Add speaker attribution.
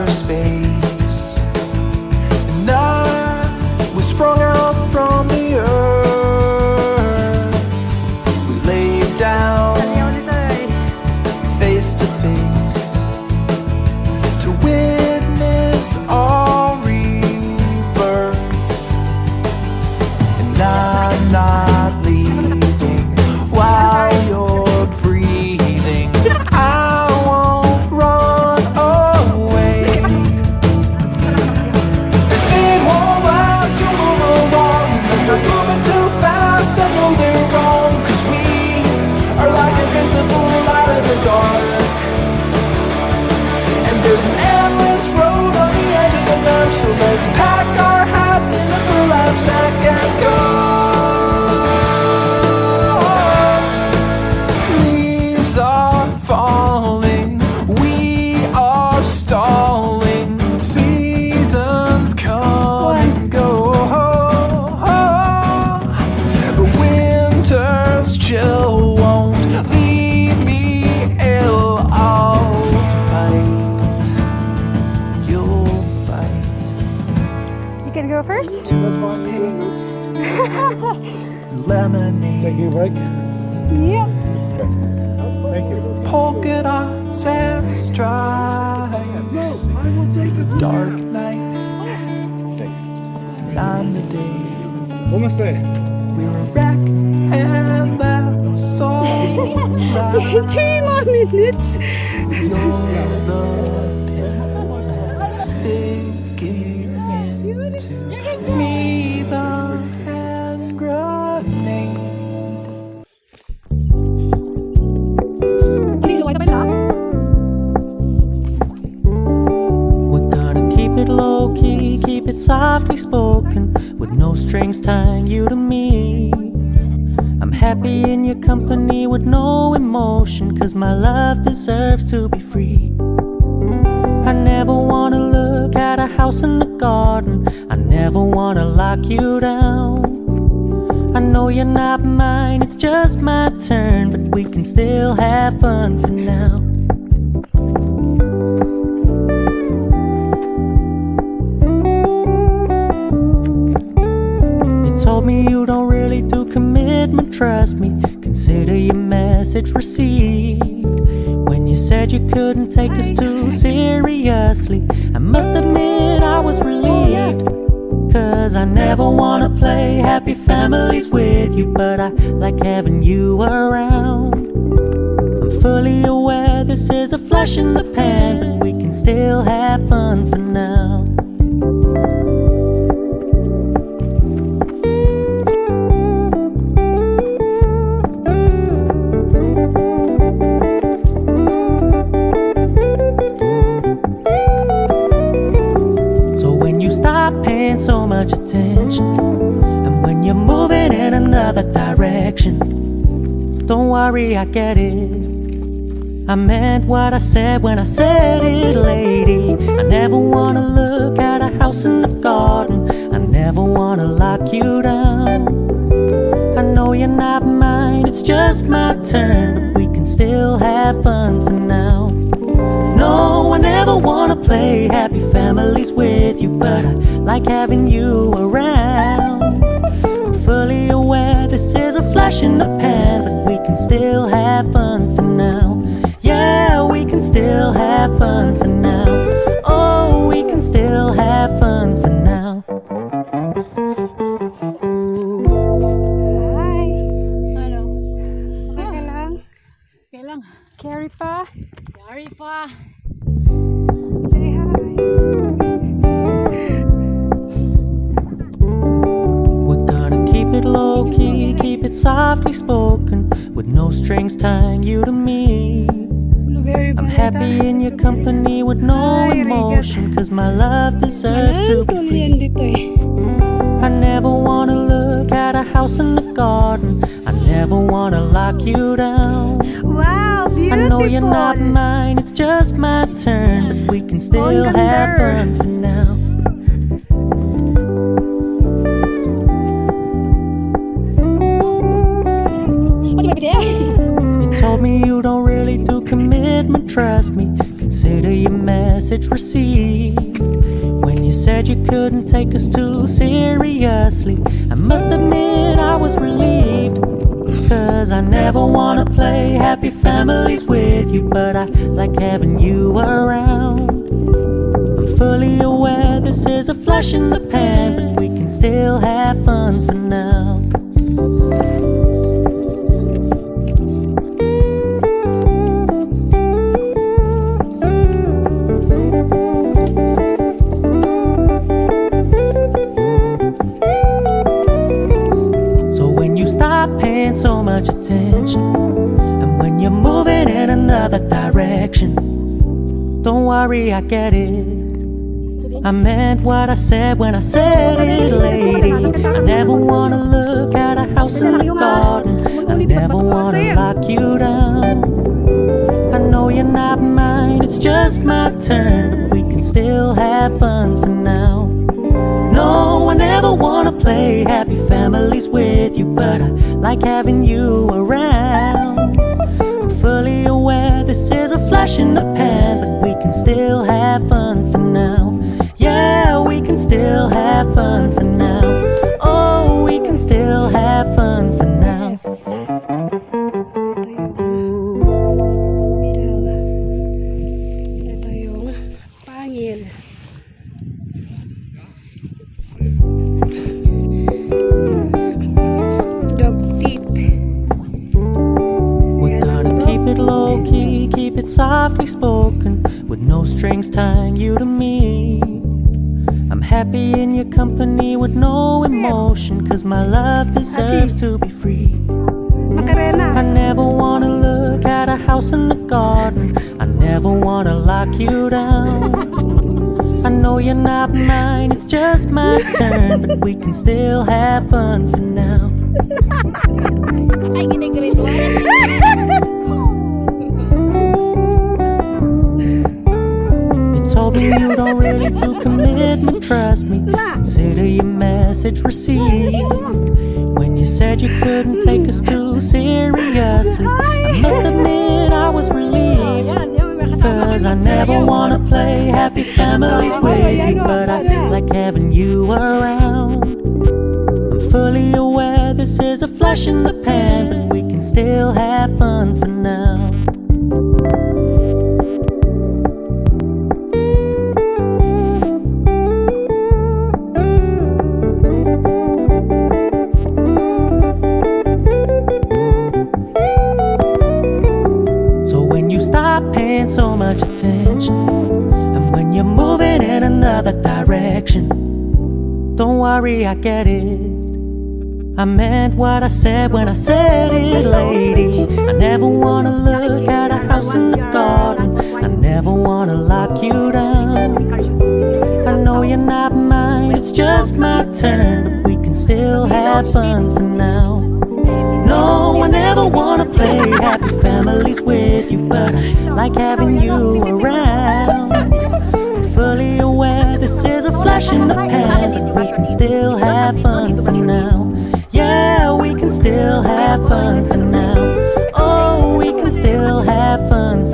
Speaker 1: outer space, and I was sprung out from the earth. We laid down face to face to witness our rebirth, and I'm not leaving while you're breathing. I won't run away. They say it won't last, you'll move along, but they're moving too fast. I know they're wrong, 'cause we are like invisible light in the dark, and there's an endless road on the edge of the map. So let's pack our hats in a burlap sack and go. Leaves are falling, we are stalling. Seasons come and go, but winter's chill won't leave me ill. I'll fight, you'll fight.
Speaker 2: You can go first.
Speaker 1: To paste lemonade.
Speaker 3: Take your break.
Speaker 2: Yeah.
Speaker 3: Thank you.
Speaker 1: Polka dots and stripes. Dark night, and I'm the day.
Speaker 3: Almost there.
Speaker 1: We're a wreck, and that's alright.
Speaker 2: 3 more minutes.
Speaker 1: You're the pin sticking into me, the hand grenade. We're gonna keep it low-key, keep it softly spoken, with no strings tying you to me. I'm happy in your company with no emotion, 'cause my love deserves to be free. I never wanna look at a house in the garden, I never wanna lock you down. I know you're not mine, it's just my turn, but we can still have fun for now. You told me you don't really do commitment, trust me, consider your message received. When you said you couldn't take us too seriously, I must admit I was relieved. 'Cause I never wanna play happy families with you, but I like having you around. I'm fully aware this is a flash in the pan, but we can still have fun for now. So much attention, and when you're moving in another direction, don't worry, I get it. I meant what I said when I said it, lady. I never wanna look at a house in the garden, I never wanna lock you down. I know you're not mine, it's just my turn, but we can still have fun for now. No, I never wanna play happy families with you, but I like having you around. I'm fully aware this is a flash in the pan, but we can still have fun for now. Yeah, we can still have fun for now. Oh, we can still have fun for now.
Speaker 2: Hi. Ano? Okay ka lang? Okay lang. Carry pa? Carry pa. Say hi.
Speaker 1: We're gonna keep it low-key, keep it softly spoken, with no strings tying you to me. I'm happy in your company with no emotion, 'cause my love deserves to be free. I never wanna look at a house in the garden, I never wanna lock you down.
Speaker 2: Wow, beautiful.
Speaker 1: I know you're not mine, it's just my turn, but we can still have fun for now. You told me you don't really do commitment, commitment, trust me. Consider your message received. When you said you couldn't take us too seriously, I must admit I was relieved. Cause I never wanna play happy families with you, but I like having you around. I'm fully aware this is a flash in the pan, but we can still have fun for now. So much attention, and when you're moving in another direction, don't worry, I get it. I meant what I said when I said it, lady. I never wanna look at a house in the garden. I never wanna lock you down. I know you're not mine, it's just my turn, but we can still have fun for now. No, I never wanna play happy families with you, but I like having you around. I'm fully aware this is a flash in the pan, but we can still have fun for now. Yeah, we can still have fun for now. Oh, we can still have fun for now.
Speaker 2: Ito yung pangil.
Speaker 1: Low key, keep it softly spoken, with no strings tying you to me. I'm happy in your company with no emotion, cause my love deserves to be free. I never wanna look at a house in the garden. I never wanna lock you down. I know you're not mine, it's just my turn, but we can still have fun for now. Told me you don't really do commitment, trust me. Consider your message received. When you said you couldn't take us too seriously, I must admit I was relieved. Cause I never wanna play happy families with you, but I like having you around. I'm fully aware this is a flash in the pan, but we can still have fun for now. Paying so much attention, and when you're moving in another direction, don't worry, I get it. I meant what I said when I said it, lady. I never wanna look at a house in the garden. I never wanna lock you down. I know you're not mine, it's just my turn, but we can still have fun for now. No, I never wanna play happy families with you, but I like having you around. I'm fully aware this is a flash in the pan, but we can still have fun for now. Yeah, we can still have fun for now. Oh, we can still have fun for now.